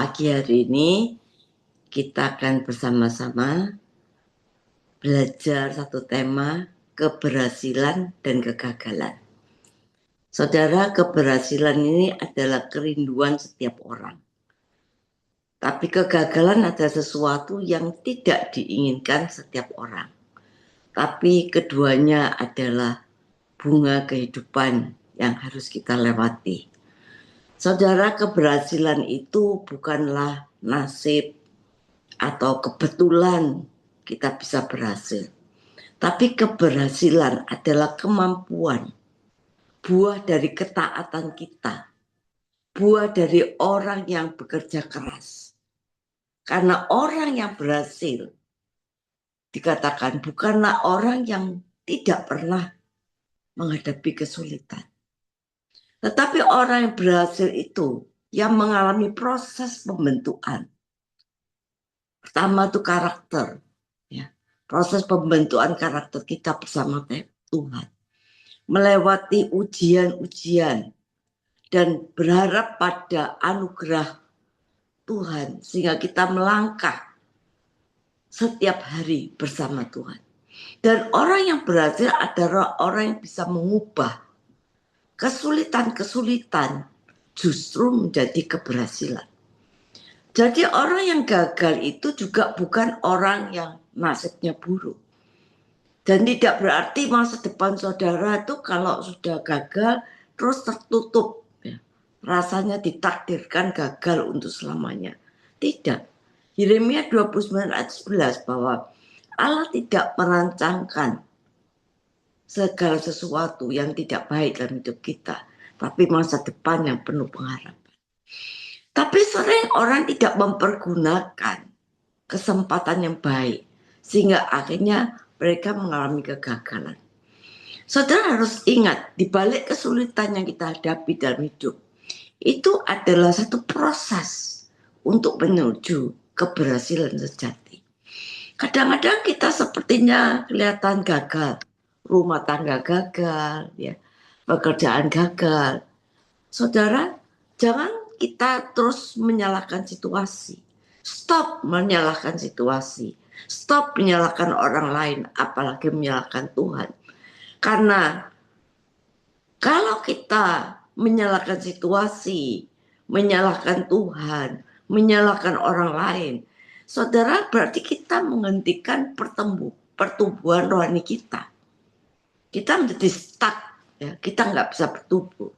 Pagi hari ini kita akan bersama-sama belajar satu tema, keberhasilan dan kegagalan. Saudara, keberhasilan ini adalah kerinduan setiap orang. Tapi kegagalan adalah sesuatu yang tidak diinginkan setiap orang. Tapi keduanya adalah bunga kehidupan yang harus kita lewati. Saudara, keberhasilan itu bukanlah nasib atau kebetulan kita bisa berhasil. Tapi keberhasilan adalah kemampuan, buah dari ketaatan kita, buah dari orang yang bekerja keras. Karena orang yang berhasil dikatakan bukanlah orang yang tidak pernah menghadapi kesulitan. Tetapi orang yang berhasil itu yang mengalami proses pembentukan. Pertama itu karakter. Ya. Proses pembentukan karakter kita bersama Tuhan. Melewati ujian-ujian. Dan berharap pada anugerah Tuhan. Sehingga kita melangkah setiap hari bersama Tuhan. Dan orang yang berhasil adalah orang yang bisa mengubah kesulitan-kesulitan justru menjadi keberhasilan. Jadi orang yang gagal itu juga bukan orang yang nasibnya buruk. Dan tidak berarti masa depan saudara itu kalau sudah gagal terus tertutup. Ya. Rasanya ditakdirkan gagal untuk selamanya. Tidak. Yeremia 29 ayat 11 bahwa Allah tidak merancangkan segala sesuatu yang tidak baik dalam hidup kita, tapi masa depan yang penuh pengharapan. Tapi sering orang tidak mempergunakan kesempatan yang baik, sehingga akhirnya mereka mengalami kegagalan. Saudara harus ingat, di balik kesulitan yang kita hadapi dalam hidup, itu adalah satu proses untuk menuju keberhasilan sejati. Kadang-kadang kita sepertinya kelihatan gagal, rumah tangga gagal, ya, pekerjaan gagal. Saudara, jangan kita terus menyalahkan situasi. Stop menyalahkan situasi. Stop menyalahkan orang lain, apalagi menyalahkan Tuhan. Karena kalau kita menyalahkan situasi, menyalahkan Tuhan, menyalahkan orang lain, saudara, berarti kita menghentikan pertumbuhan rohani kita. Kita menjadi stuck, ya, kita nggak bisa bertumbuh.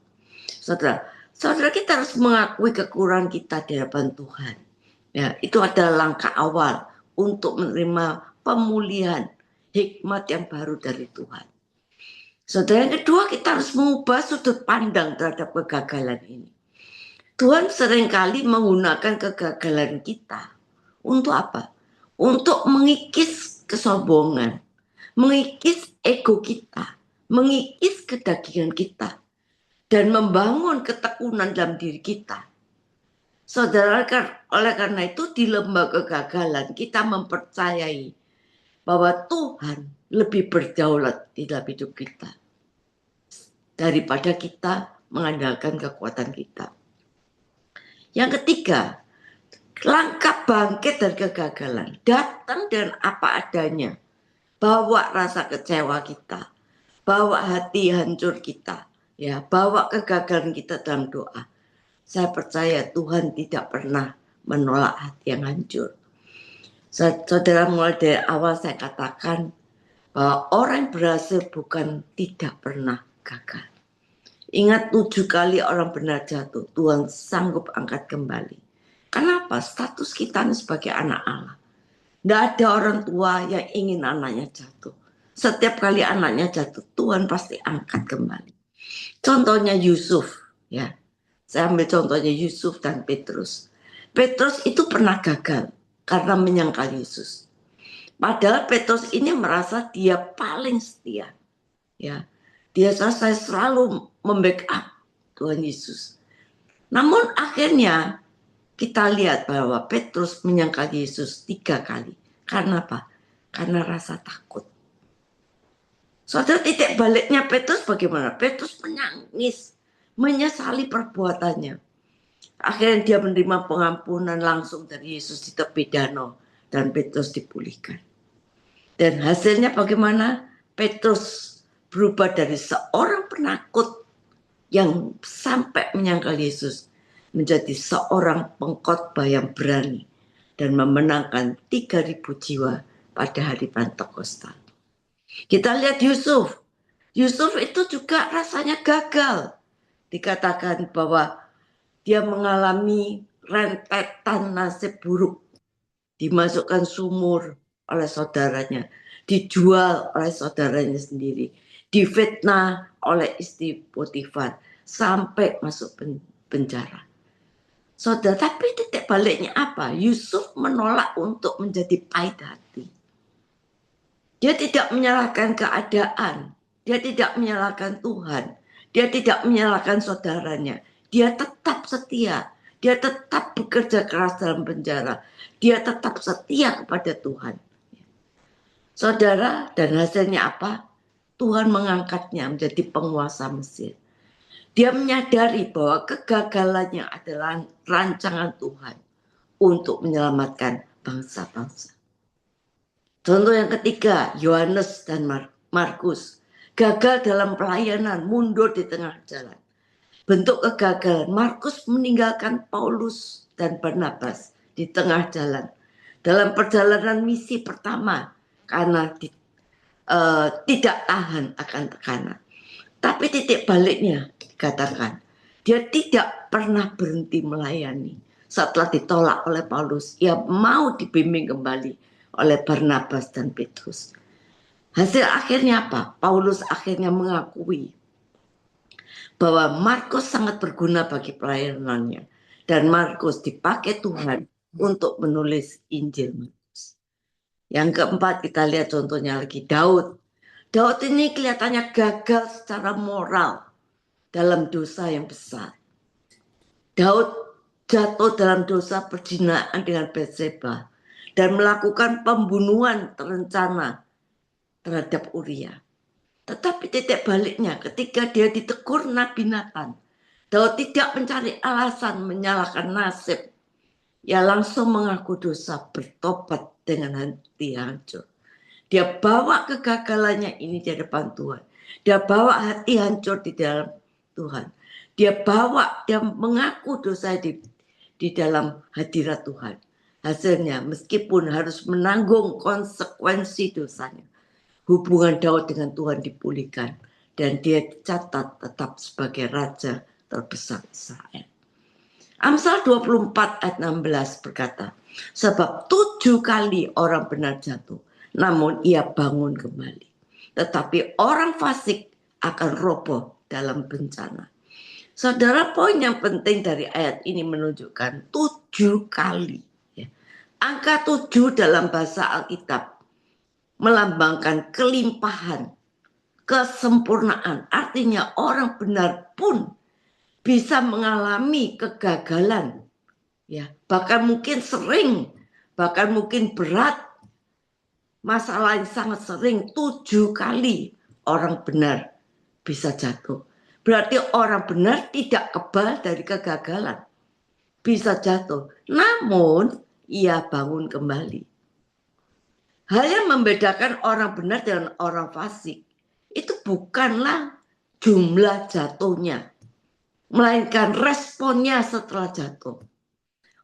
Saudara kita harus mengakui kekurangan kita di hadapan Tuhan. Ya, itu adalah langkah awal untuk menerima pemulihan hikmat yang baru dari Tuhan. Saudara, yang kedua, kita harus mengubah sudut pandang terhadap kegagalan ini. Tuhan seringkali menggunakan kegagalan kita untuk apa? Untuk mengikis kesombongan, mengikis ego kita, mengikis kedagingan kita, dan membangun ketekunan dalam diri kita. Saudara, oleh karena itu di lembah kegagalan kita mempercayai bahwa Tuhan lebih berdaulat di dalam hidup kita daripada kita mengandalkan kekuatan kita. Yang ketiga, langkah bangkit dari kegagalan, datang dengan apa adanya, bawa rasa kecewa kita, bawa hati hancur kita, ya, bawa kegagalan kita dalam doa. Saya percaya Tuhan tidak pernah menolak hati yang hancur. Saudara, mulai dari awal saya katakan bahwa orang yang berhasil bukan tidak pernah gagal. Ingat 7 kali orang benar jatuh, Tuhan sanggup angkat kembali. Kenapa? Status kita sebagai anak Allah. Tidak ada orang tua yang ingin anaknya jatuh. Setiap kali anaknya jatuh, Tuhan pasti angkat kembali. Contohnya Yusuf, ya. Saya ambil contohnya Yusuf dan Petrus. Petrus itu pernah gagal karena menyangkal Yesus. Padahal Petrus ini merasa dia paling setia. Ya. Dia saya selalu membackup Tuhan Yesus. Namun akhirnya kita lihat bahwa Petrus menyangkal Yesus 3 kali. Karena apa? Karena rasa takut. Saudara, titik baliknya Petrus bagaimana? Petrus menangis, menyesali perbuatannya. Akhirnya dia menerima pengampunan langsung dari Yesus di tepi danau dan Petrus dipulihkan. Dan hasilnya bagaimana? Petrus berubah dari seorang penakut yang sampai menyangkal Yesus menjadi seorang pengkhotbah yang berani dan memenangkan 3.000 jiwa pada hari Pentakosta. Kita lihat Yusuf. Yusuf itu juga rasanya gagal. Dikatakan bahwa dia mengalami rentetan nasib buruk. Dimasukkan sumur oleh saudaranya, dijual oleh saudaranya sendiri, difitnah oleh istri Potifar, sampai masuk penjara. Saudara, tapi titik baliknya apa? Yusuf menolak untuk menjadi pahit hati. Dia tidak menyalahkan keadaan, dia tidak menyalahkan Tuhan, dia tidak menyalahkan saudaranya. Dia tetap setia, dia tetap bekerja keras dalam penjara, dia tetap setia kepada Tuhan. Saudara, dan hasilnya apa? Tuhan mengangkatnya menjadi penguasa Mesir. Dia menyadari bahwa kegagalannya adalah rancangan Tuhan untuk menyelamatkan bangsa-bangsa. Contoh yang ketiga, Yohanes dan Markus gagal dalam pelayanan, mundur di tengah jalan. Bentuk kegagalan, Markus meninggalkan Paulus dan Barnabas di tengah jalan. Dalam perjalanan misi pertama, karena tidak tahan akan tekanan. Tapi titik baliknya dikatakan, dia tidak pernah berhenti melayani. Setelah ditolak oleh Paulus, ia mau dibimbing kembali oleh Barnabas dan Petrus. Hasil akhirnya apa? Paulus akhirnya mengakui bahwa Markus sangat berguna bagi pelayanannya. Dan Markus dipakai Tuhan untuk menulis Injil Markus. Yang keempat, kita lihat contohnya lagi, Daud. Daud ini kelihatannya gagal secara moral dalam dosa yang besar. Daud jatuh dalam dosa perzinahan dengan Batseba dan melakukan pembunuhan terencana terhadap Uria. Tetapi titik baliknya ketika dia ditegur Nabi Nathan, Daud tidak mencari alasan menyalahkan nasib. Ia langsung mengaku dosa, bertobat dengan hati hancur. Dia bawa kegagalannya ini di depan Tuhan. Dia bawa hati hancur di dalam Tuhan. Dia mengaku dosa di dalam hadirat Tuhan. Hasilnya meskipun harus menanggung konsekuensi dosanya, hubungan Daud dengan Tuhan dipulihkan dan dia dicatat tetap sebagai raja terbesar Israel. Amsal 24 ayat 16 berkata, sebab 7 kali orang benar jatuh, namun ia bangun kembali. Tetapi orang fasik akan roboh dalam bencana. Saudara, poin yang penting dari ayat ini menunjukkan 7 kali. Ya. Angka 7 dalam bahasa Alkitab melambangkan kelimpahan, kesempurnaan. Artinya orang benar pun bisa mengalami kegagalan. Ya, bahkan mungkin sering, bahkan mungkin berat. Masalah yang sangat sering, 7 kali orang benar bisa jatuh. Berarti orang benar tidak kebal dari kegagalan. Bisa jatuh, namun ia bangun kembali. Hal yang membedakan orang benar dengan orang fasik itu bukanlah jumlah jatuhnya, melainkan responnya setelah jatuh.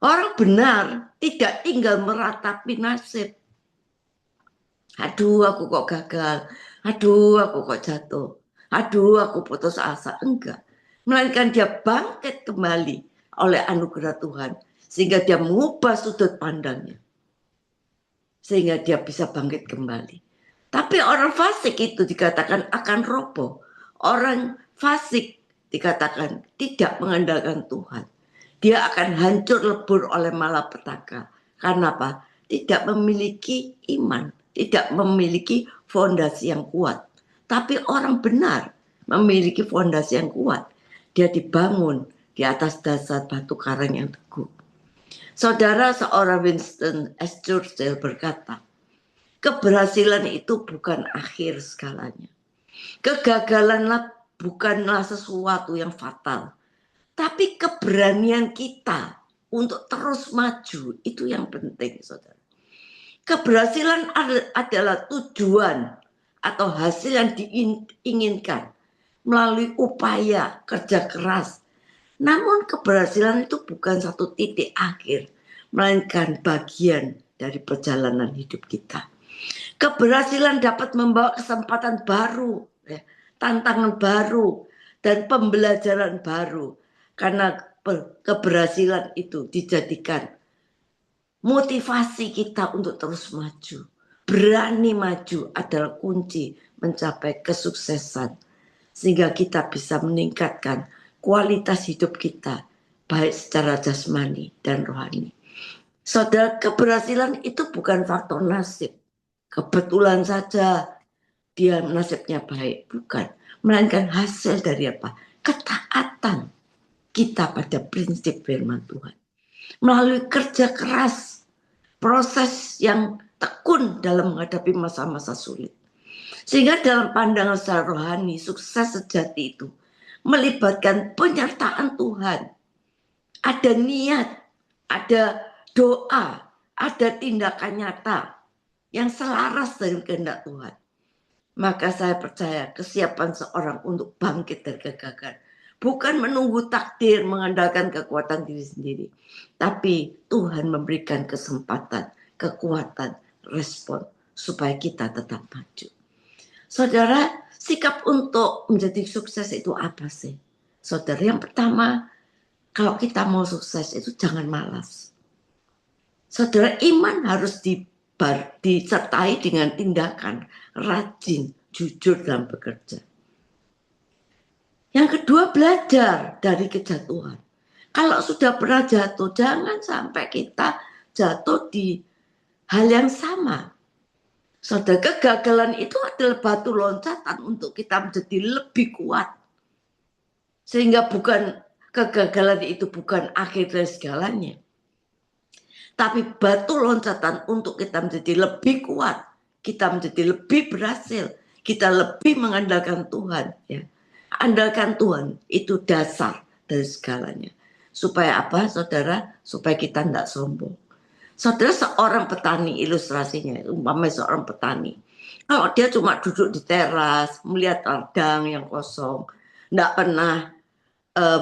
Orang benar tidak tinggal meratapi nasib. Aduh, aku kok gagal. Aduh, aku kok jatuh. Aduh, aku putus asa. Enggak. Melainkan dia bangkit kembali oleh anugerah Tuhan. Sehingga dia mengubah sudut pandangnya. Sehingga dia bisa bangkit kembali. Tapi orang fasik itu dikatakan akan roboh. Orang fasik dikatakan tidak mengandalkan Tuhan. Dia akan hancur lebur oleh malapetaka. Karena apa? Tidak memiliki iman. Tidak memiliki fondasi yang kuat. Tapi orang benar memiliki fondasi yang kuat. Dia dibangun di atas dasar batu karang yang teguh. Saudara, seorang Winston S. Churchill berkata, keberhasilan itu bukan akhir segalanya. Kegagalanlah bukanlah sesuatu yang fatal. Tapi keberanian kita untuk terus maju itu yang penting, saudara. Keberhasilan adalah tujuan atau hasil yang diinginkan melalui upaya kerja keras. Namun keberhasilan itu bukan satu titik akhir, melainkan bagian dari perjalanan hidup kita. Keberhasilan dapat membawa kesempatan baru, tantangan baru, dan pembelajaran baru. Karena keberhasilan itu dijadikan motivasi kita untuk terus maju. Berani maju adalah kunci mencapai kesuksesan. Sehingga kita bisa meningkatkan kualitas hidup kita, baik secara jasmani dan rohani. Saudara, keberhasilan itu bukan faktor nasib. Kebetulan saja dia nasibnya baik, bukan. Melainkan hasil dari apa? Ketaatan kita pada prinsip firman Tuhan. Melalui kerja keras, proses yang tekun dalam menghadapi masa-masa sulit. Sehingga dalam pandangan secara rohani, sukses sejati itu melibatkan penyertaan Tuhan. Ada niat, ada doa, ada tindakan nyata yang selaras dari kehendak Tuhan. Maka saya percaya kesiapan seorang untuk bangkit dari kegagalan bukan menunggu takdir mengandalkan kekuatan diri sendiri, tapi Tuhan memberikan kesempatan, kekuatan, respon supaya kita tetap maju. Saudara, sikap untuk menjadi sukses itu apa sih? Saudara, yang pertama, kalau kita mau sukses itu jangan malas. Saudara, iman harus disertai dengan tindakan rajin, jujur dalam bekerja. Yang kedua, belajar dari kejatuhan. Kalau sudah pernah jatuh, jangan sampai kita jatuh di hal yang sama. Saudara, kegagalan itu adalah batu loncatan untuk kita menjadi lebih kuat. Sehingga kegagalan itu bukan akhir dari segalanya. Tapi batu loncatan untuk kita menjadi lebih kuat, kita menjadi lebih berhasil, kita lebih mengandalkan Tuhan. Ya. Andalkan Tuhan itu dasar dari segalanya. Supaya apa, saudara? Supaya kita tidak sombong. Saudara, seorang petani, ilustrasinya, umpamanya seorang petani. Kalau dia cuma duduk di teras, melihat ladang yang kosong, tidak pernah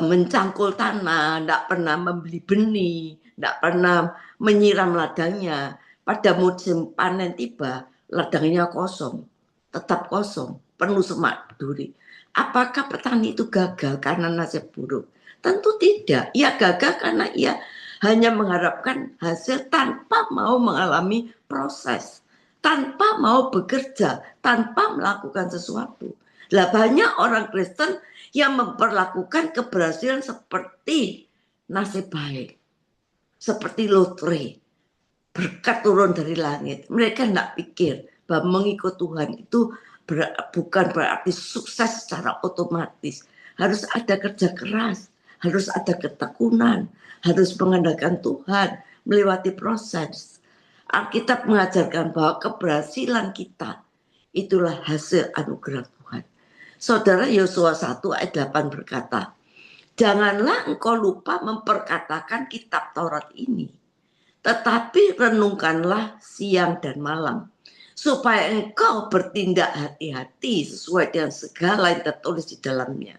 mencangkul tanah, tidak pernah membeli benih, tidak pernah menyiram ladangnya. Pada musim panen tiba, ladangnya kosong, tetap kosong, penuh semak duri. Apakah petani itu gagal karena nasib buruk? Tentu tidak. Ia gagal karena ia hanya mengharapkan hasil tanpa mau mengalami proses, tanpa mau bekerja, tanpa melakukan sesuatu. Lah banyak orang Kristen yang memperlakukan keberhasilan seperti nasib baik, seperti lotre, berkat turun dari langit. Mereka tidak pikir bahwa mengikut Tuhan itu bukan berarti sukses secara otomatis. Harus ada kerja keras, harus ada ketekunan, harus mengandalkan Tuhan, melewati proses. Alkitab mengajarkan bahwa keberhasilan kita itulah hasil anugerah Tuhan. Saudara, Yosua 1 ayat 8 berkata, janganlah engkau lupa memperkatakan kitab Taurat ini, tetapi renungkanlah siang dan malam, supaya engkau bertindak hati-hati sesuai dengan segala yang tertulis di dalamnya.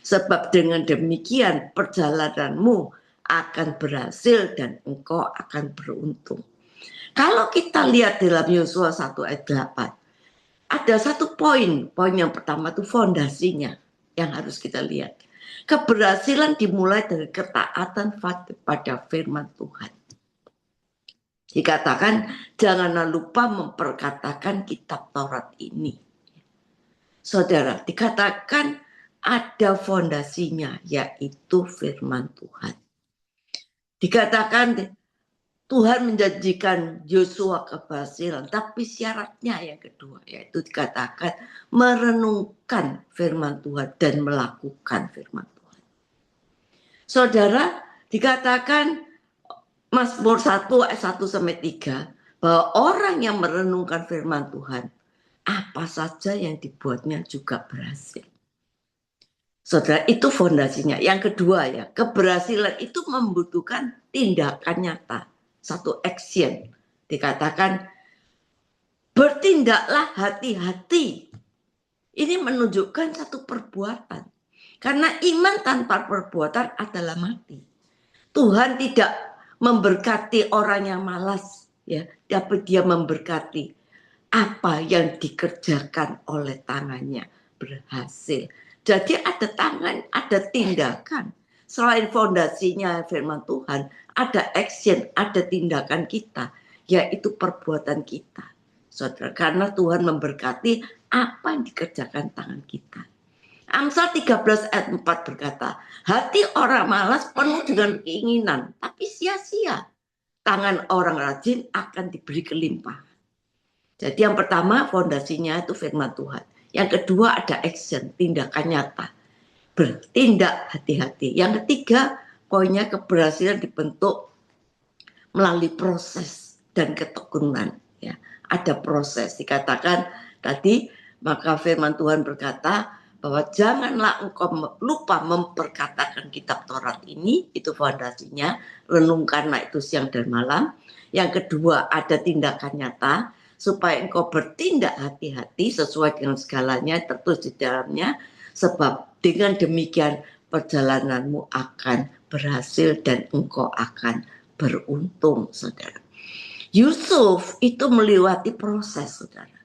Sebab dengan demikian perjalananmu akan berhasil dan engkau akan beruntung. Kalau kita lihat dalam Yosua 1 ayat 8, ada satu poin yang pertama itu fondasinya yang harus kita lihat. Keberhasilan dimulai dari ketaatan pada firman Tuhan. Dikatakan janganlah lupa memperkatakan kitab Taurat ini. Saudara, dikatakan ada fondasinya yaitu firman Tuhan. Dikatakan Tuhan menjanjikan Yosua keberhasilan, tapi syaratnya yang kedua yaitu dikatakan merenungkan firman Tuhan dan melakukan firman Tuhan. Saudara, dikatakan Mazmur 1 ayat 1 sampai 3 bahwa orang yang merenungkan firman Tuhan, apa saja yang dibuatnya juga berhasil. Saudara, itu fondasinya. Yang kedua ya, keberhasilan itu membutuhkan tindakan nyata. Satu action. Dikatakan, bertindaklah hati-hati. Ini menunjukkan satu perbuatan. Karena iman tanpa perbuatan adalah mati. Tuhan tidak memberkati orang yang malas, ya, tapi Dia memberkati apa yang dikerjakan oleh tangannya berhasil. Jadi ada tangan, ada tindakan. Selain fondasinya firman Tuhan, ada action, ada tindakan kita, yaitu perbuatan kita. Saudara, karena Tuhan memberkati apa yang dikerjakan tangan kita. Amsal 13 ayat 4 berkata, hati orang malas penuh dengan keinginan, tapi sia-sia. Tangan orang rajin akan diberi kelimpahan. Jadi yang pertama fondasinya itu firman Tuhan. Yang kedua ada action, tindakan nyata. Bertindak hati-hati. Yang ketiga poinnya keberhasilan dibentuk melalui proses dan ketekunan. Ya, ada proses. Dikatakan tadi, maka firman Tuhan berkata bahwa janganlah engkau lupa memperkatakan kitab Taurat ini, itu fondasinya, renungkanlah itu siang dan malam. Yang kedua ada tindakan nyata, supaya engkau bertindak hati-hati sesuai dengan segalanya tertulis di dalamnya, sebab dengan demikian perjalananmu akan berhasil dan engkau akan beruntung, saudara. Yusuf itu melewati proses, saudara.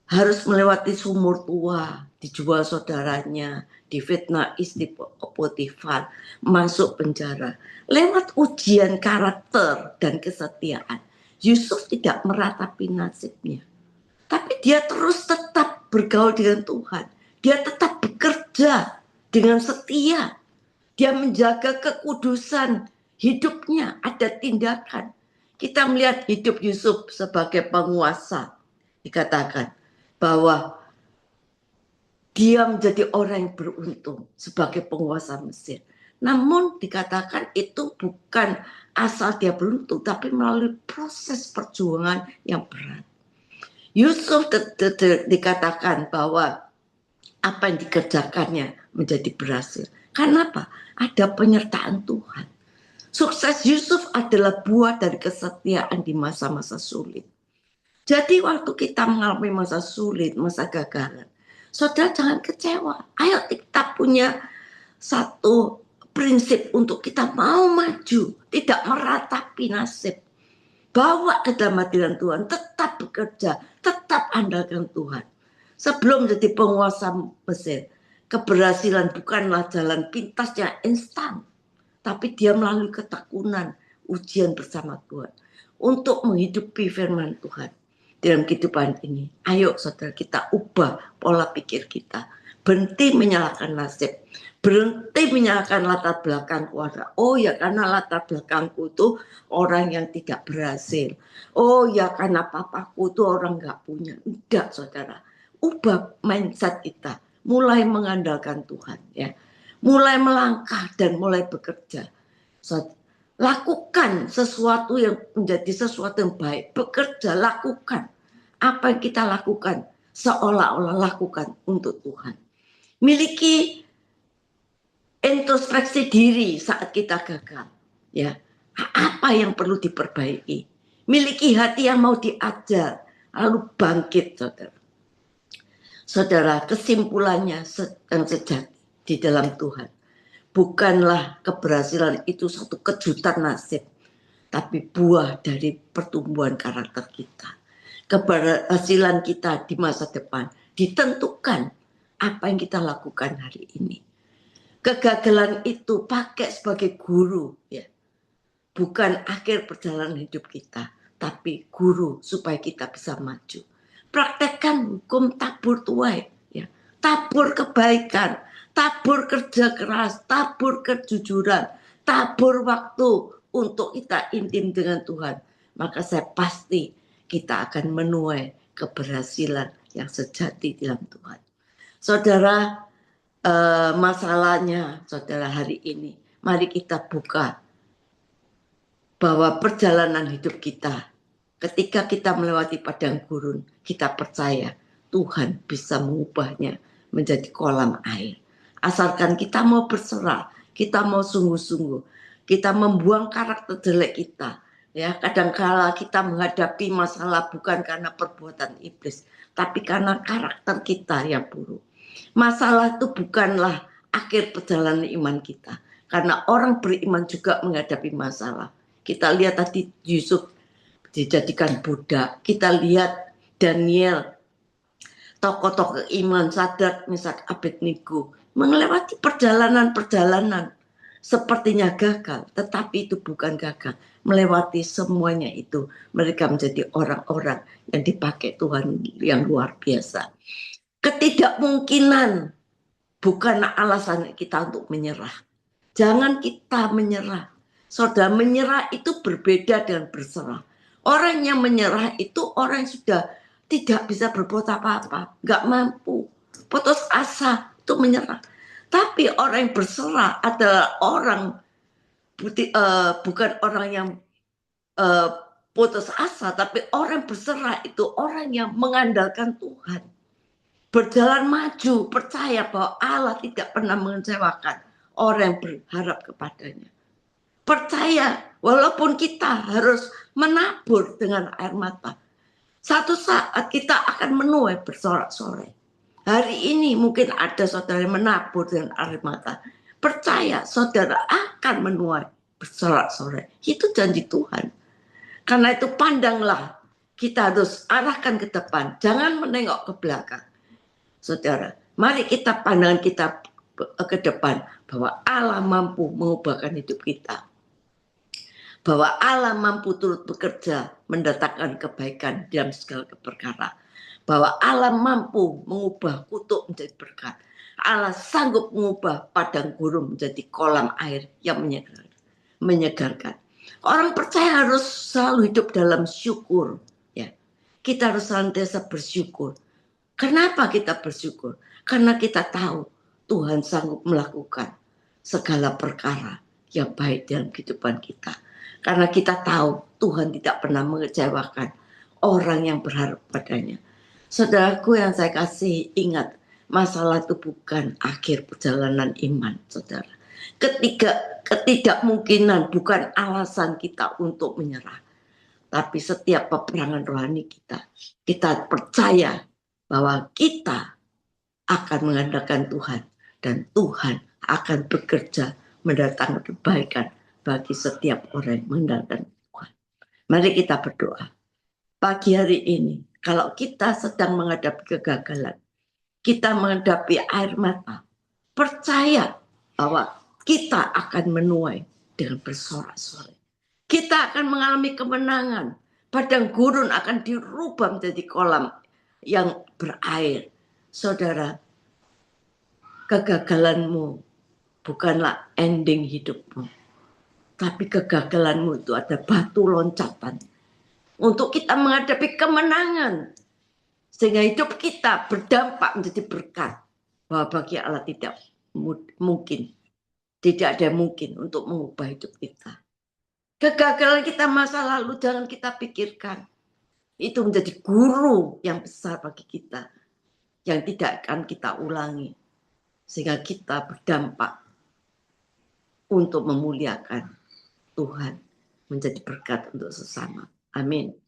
Harus melewati sumur tua, dijual saudaranya, difitnah istri Potifar, masuk penjara. Lewat ujian karakter dan kesetiaan, Yusuf tidak meratapi nasibnya. Tapi dia terus tetap bergaul dengan Tuhan. Dia tetap bekerja dengan setia. Dia menjaga kekudusan hidupnya, ada tindakan. Kita melihat hidup Yusuf sebagai penguasa. Dikatakan bahwa dia menjadi orang yang beruntung sebagai penguasa Mesir. Namun dikatakan itu bukan asal dia beruntung, tapi melalui proses perjuangan yang berat. Yusuf dikatakan bahwa apa yang dikerjakannya menjadi berhasil. Karena apa? Ada penyertaan Tuhan. Sukses Yusuf adalah buah dari kesetiaan di masa-masa sulit. Jadi waktu kita mengalami masa sulit, masa gagalan, saudara jangan kecewa. Ayo kita punya satu prinsip untuk kita mau maju, tidak meratapi nasib. Bawa ke dalam hadirat Tuhan, tetap bekerja, tetap andalkan Tuhan. Sebelum jadi penguasa Mesir, keberhasilan bukanlah jalan pintas yang instan, tapi dia melalui ketekunan, ujian bersama Tuhan untuk menghidupi firman Tuhan dalam kehidupan ini. Ayo saudara, kita ubah pola pikir kita, berhenti menyalahkan nasib, berhenti menyalahkan latar belakang keluarga. Oh ya, karena latar belakangku itu orang yang tidak berhasil. Oh ya, karena papaku itu orang nggak punya. Tidak, saudara. Ubah mindset kita, mulai mengandalkan Tuhan, ya, mulai melangkah dan mulai bekerja. Lakukan sesuatu yang menjadi sesuatu yang baik, bekerja, lakukan apa yang kita lakukan seolah-olah lakukan untuk Tuhan. Miliki introspeksi diri saat kita gagal, ya, apa yang perlu diperbaiki. Miliki hati yang mau diajar, lalu bangkit, saudara. Saudara, kesimpulannya yang sejati di dalam Tuhan, bukanlah keberhasilan itu satu kejutan nasib, tapi buah dari pertumbuhan karakter kita. Keberhasilan kita di masa depan ditentukan apa yang kita lakukan hari ini. Kegagalan itu pakai sebagai guru, ya, bukan akhir perjalanan hidup kita, tapi guru supaya kita bisa maju. Praktekkan hukum tabur tuai, ya, tabur kebaikan, tabur kerja keras, tabur kejujuran, tabur waktu untuk kita intim dengan Tuhan. Maka saya pasti kita akan menuai keberhasilan yang sejati dalam Tuhan. Saudara, masalahnya saudara hari ini, mari kita buka bahwa perjalanan hidup kita, ketika kita melewati padang gurun, kita percaya Tuhan bisa mengubahnya menjadi kolam air. Asalkan kita mau berserah, kita mau sungguh-sungguh, kita membuang karakter jelek kita. Ya, kadangkala kita menghadapi masalah bukan karena perbuatan iblis, tapi karena karakter kita yang buruk. Masalah itu bukanlah akhir perjalanan iman kita, karena orang beriman juga menghadapi masalah. Kita lihat tadi Yusuf dijadikan budak, kita lihat Daniel, tokoh-tokoh iman, Sadrak, Mesak, Abednego melewati perjalanan-perjalanan sepertinya gagal, tetapi itu bukan gagal. Melewati semuanya itu, mereka menjadi orang-orang yang dipakai Tuhan yang luar biasa. Ketidakmungkinan bukan alasan kita untuk menyerah. Jangan kita menyerah. Saudara, menyerah itu berbeda dengan berserah. Orang yang menyerah itu orang yang sudah tidak bisa berbuat apa-apa, nggak mampu, putus asa, itu menyerah. Tapi orang yang berserah adalah orang bukan orang yang putus asa, tapi orang berserah itu orang yang mengandalkan Tuhan, berjalan maju, percaya bahwa Allah tidak pernah mengecewakan orang yang berharap kepadanya. Percaya walaupun kita harus menabur dengan air mata, satu saat kita akan menuai bersorak-sorai. Hari ini mungkin ada saudara yang menabur dengan air mata. Percaya saudara akan menuai bersorak-sorai. Itu janji Tuhan. Karena itu pandanglah, kita harus arahkan ke depan. Jangan menengok ke belakang. Saudara, mari kita pandangan kita ke depan. Bahwa Allah mampu mengubahkan hidup kita. Bahwa Allah mampu turut bekerja mendatangkan kebaikan dalam segala perkara. Bahwa Allah mampu mengubah kutuk menjadi berkat. Allah sanggup mengubah padang gurun menjadi kolam air yang menyegarkan. Orang percaya harus selalu hidup dalam syukur. Ya, kita harus senantiasa bersyukur. Kenapa kita bersyukur? Karena kita tahu Tuhan sanggup melakukan segala perkara yang baik dalam kehidupan kita. Karena kita tahu Tuhan tidak pernah mengecewakan orang yang berharap padanya. Saudaraku yang saya kasih, ingat, masalah itu bukan akhir perjalanan iman, saudara. Ketidakmungkinan bukan alasan kita untuk menyerah. Tapi setiap peperangan rohani kita percaya bahwa kita akan mengandalkan Tuhan. Dan Tuhan akan bekerja mendatangkan kebaikan bagi setiap orang yang mengandalkan Tuhan. Mari kita berdoa. Pagi hari ini, kalau kita sedang menghadapi kegagalan, kita menghadapi air mata, percaya bahwa kita akan menuai dengan bersorak-sorai. Kita akan mengalami kemenangan. Padang gurun akan dirubah menjadi kolam yang berair. Saudara, kegagalanmu bukanlah ending hidupmu. Tapi kegagalanmu itu ada batu loncatan. Untuk kita menghadapi kemenangan. Sehingga hidup kita berdampak menjadi berkat. Bahwa bagi Allah tidak mungkin. Tidak ada yang mungkin untuk mengubah hidup kita. Kegagalan kita masa lalu jangan kita pikirkan. Itu menjadi guru yang besar bagi kita. Yang tidak akan kita ulangi. Sehingga kita berdampak untuk memuliakan Tuhan, menjadi berkat untuk sesama. Amin.